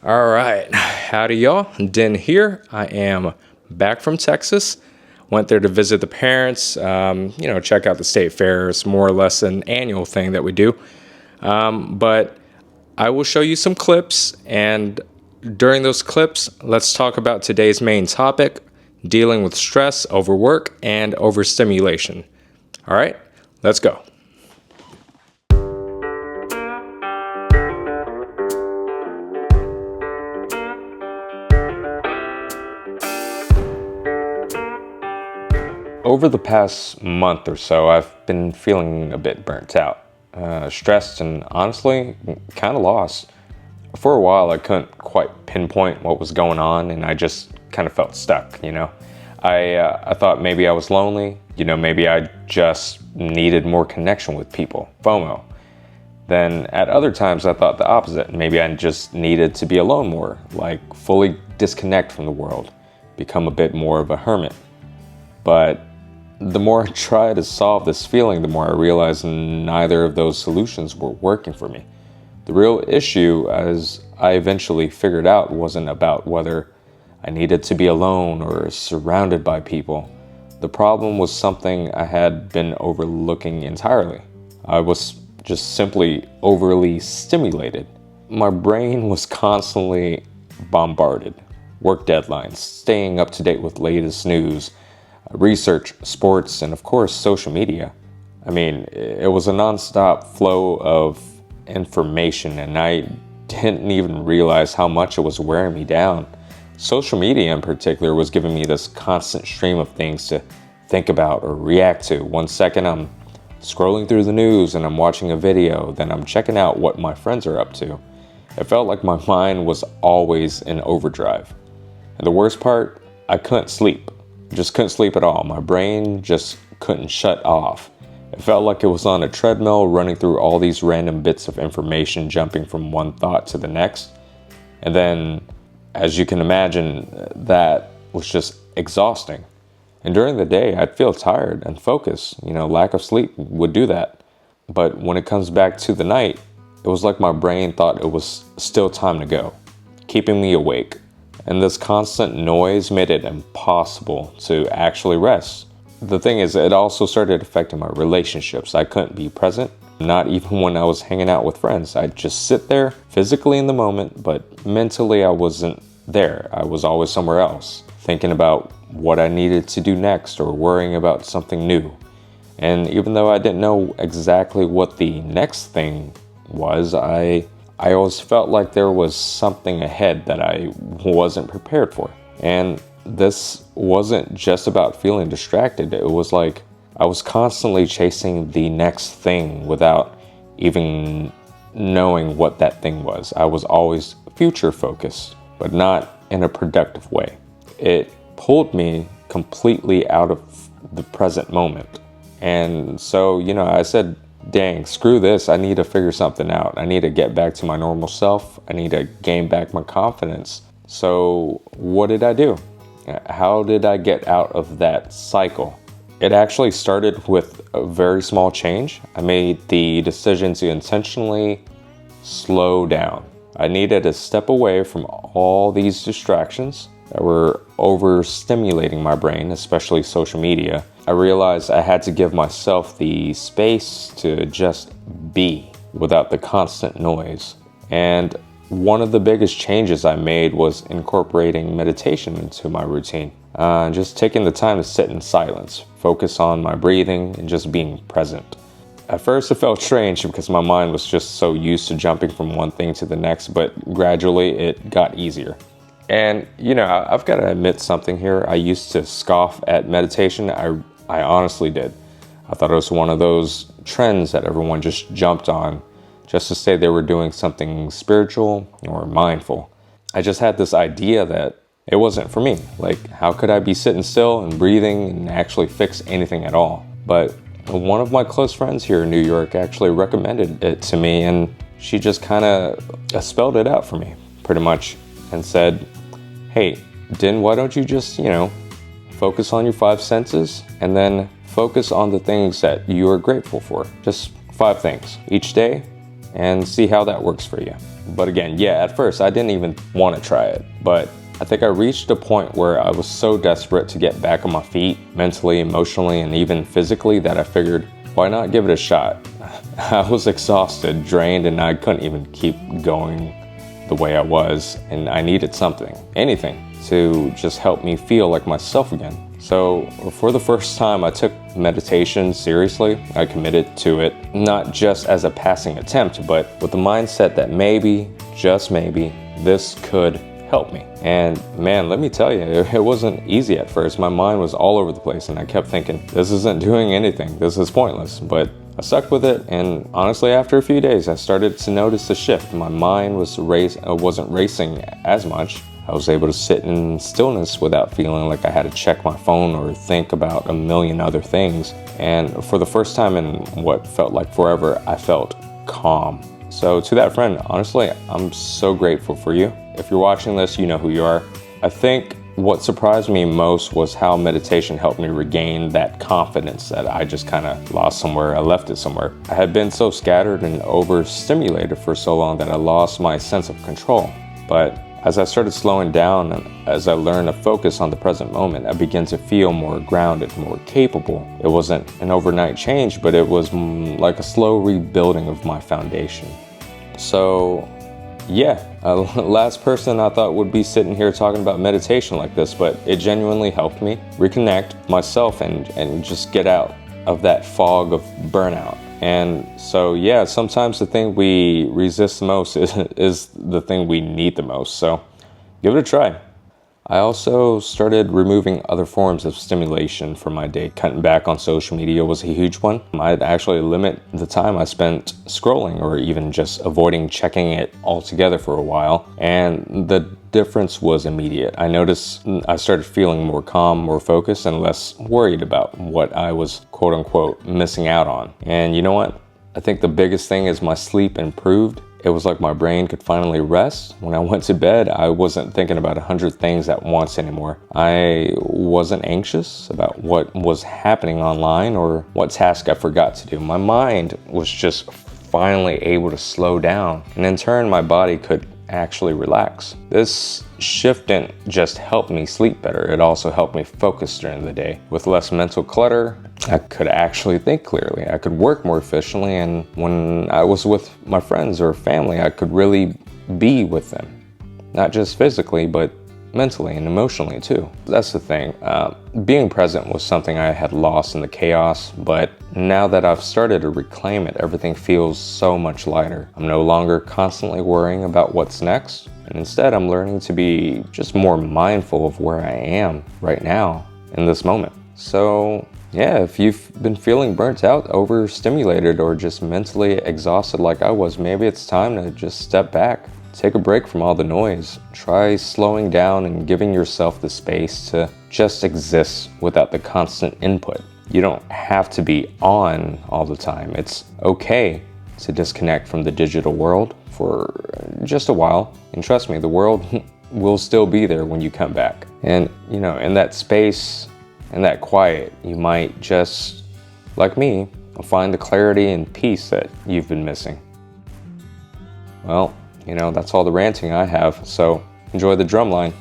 All right, howdy y'all, Den here. I am back from Texas. Went there to visit the parents, check out the state fair. It's more or less an annual thing that we do. But I will show you some clips, and during those clips, let's talk about today's main topic, dealing with stress, overwork, and overstimulation. All right, let's go. Over the past month or so, I've been feeling a bit burnt out, stressed, and honestly, kind of lost. For a while, I couldn't quite pinpoint what was going on, and I just kind of felt stuck, I thought maybe I was lonely, maybe I just needed more connection with people, FOMO. Then at other times, I thought the opposite. Maybe I just needed to be alone more, like fully disconnect from the world, become a bit more of a hermit. But the more I try to solve this feeling, the more I realize neither of those solutions were working for me. The real issue, as I eventually figured out, wasn't about whether I needed to be alone or surrounded by people. The problem was something I had been overlooking entirely. I was just simply overly stimulated. My brain was constantly bombarded. Work deadlines, staying up to date with latest news, research, sports, and of course, social media. I mean, it was a nonstop flow of information, and I didn't even realize how much it was wearing me down. Social media in particular was giving me this constant stream of things to think about or react to. One second I'm scrolling through the news and I'm watching a video, then I'm checking out what my friends are up to. It felt like my mind was always in overdrive. And the worst part, I couldn't sleep. Just couldn't sleep at all. My brain just couldn't shut off. It felt like it was on a treadmill running through all these random bits of information, jumping from one thought to the next. And then, as you can imagine, that was just exhausting. And during the day, I'd feel tired and focused. Lack of sleep would do that. But when it comes back to the night, it was like my brain thought it was still time to go, keeping me awake. And this constant noise made it impossible to actually rest. The thing is, it also started affecting my relationships. I couldn't be present, not even when I was hanging out with friends. I'd just sit there physically in the moment, but mentally I wasn't there. I was always somewhere else, thinking about what I needed to do next or worrying about something new. And even though I didn't know exactly what the next thing was, I always felt like there was something ahead that I wasn't prepared for. And this wasn't just about feeling distracted. It was like I was constantly chasing the next thing without even knowing what that thing was. I was always future focused, but not in a productive way. It pulled me completely out of the present moment. And so, I said, dang, screw this. I need to figure something out. I need to get back to my normal self. I need to gain back my confidence. So what did I do? How did I get out of that cycle? It actually started with a very small change. I made the decision to intentionally slow down. I needed to step away from all these distractions that were overstimulating my brain, especially social media. I realized I had to give myself the space to just be without the constant noise. And one of the biggest changes I made was incorporating meditation into my routine. Just taking the time to sit in silence, focus on my breathing, and just being present. At first it felt strange because my mind was just so used to jumping from one thing to the next, but gradually it got easier. And, I've got to admit something here. I used to scoff at meditation. I honestly did. I thought it was one of those trends that everyone just jumped on just to say they were doing something spiritual or mindful. I just had this idea that it wasn't for me. Like, how could I be sitting still and breathing and actually fix anything at all? But one of my close friends here in New York actually recommended it to me, and she just kind of spelled it out for me, pretty much, and said, hey, Den, why don't you just, focus on your 5 senses and then focus on the things that you are grateful for. Just 5 things each day. and see how that works for you. But again, yeah, at first I didn't even want to try it, but I think I reached a point where I was so desperate to get back on my feet, mentally, emotionally, and even physically, that I figured, why not give it a shot? I was exhausted, drained, and I couldn't even keep going the way I was, and I needed something, anything, to just help me feel like myself again. So for the first time, I took meditation seriously. I committed to it, not just as a passing attempt, but with the mindset that maybe, just maybe, this could help me. And man, let me tell you, it wasn't easy at first. My mind was all over the place, and I kept thinking, this isn't doing anything. This is pointless. But I stuck with it, and honestly, after a few days, I started to notice a shift. My mind wasn't racing as much. I was able to sit in stillness without feeling like I had to check my phone or think about a million other things. And for the first time in what felt like forever, I felt calm. So to that friend, honestly, I'm so grateful for you. If you're watching this, you know who you are. I think what surprised me most was how meditation helped me regain that confidence that I just kind of lost somewhere. I left it somewhere. I had been so scattered and overstimulated for so long that I lost my sense of control. But as I started slowing down and as I learned to focus on the present moment, I began to feel more grounded, more capable. It wasn't an overnight change, but it was like a slow rebuilding of my foundation. So yeah, last person I thought would be sitting here talking about meditation like this, but it genuinely helped me reconnect myself and just get out of that fog of burnout. And so, yeah, sometimes the thing we resist the most is the thing we need the most. So give it a try. I also started removing other forms of stimulation from my day. Cutting back on social media was a huge one. I'd actually limit the time I spent scrolling or even just avoiding checking it altogether for a while. And the difference was immediate. I noticed I started feeling more calm, more focused, and less worried about what I was quote unquote missing out on. And you know what? I think the biggest thing is my sleep improved. It was like my brain could finally rest. When I went to bed, I wasn't thinking about 100 things at once anymore. I wasn't anxious about what was happening online or what task I forgot to do. My mind was just finally able to slow down, and in turn, my body could actually relax. This shift didn't just help me sleep better, it also helped me focus during the day. With less mental clutter, I could actually think clearly. I could work more efficiently, and when I was with my friends or family, I could really be with them. Not just physically, but mentally and emotionally too. That's the thing. Being present was something I had lost in the chaos, but now that I've started to reclaim it, everything feels so much lighter. I'm no longer constantly worrying about what's next, and instead I'm learning to be just more mindful of where I am right now in this moment. So yeah, if you've been feeling burnt out, overstimulated, or just mentally exhausted like I was, maybe it's time to just step back. Take a break from all the noise. Try slowing down and giving yourself the space to just exist without the constant input. You don't have to be on all the time. It's okay to disconnect from the digital world for just a while. And trust me, the world will still be there when you come back. And, you know, in that space, in that quiet, you might just, like me, find the clarity and peace that you've been missing. Well, you know, that's all the ranting I have, so enjoy the drumline.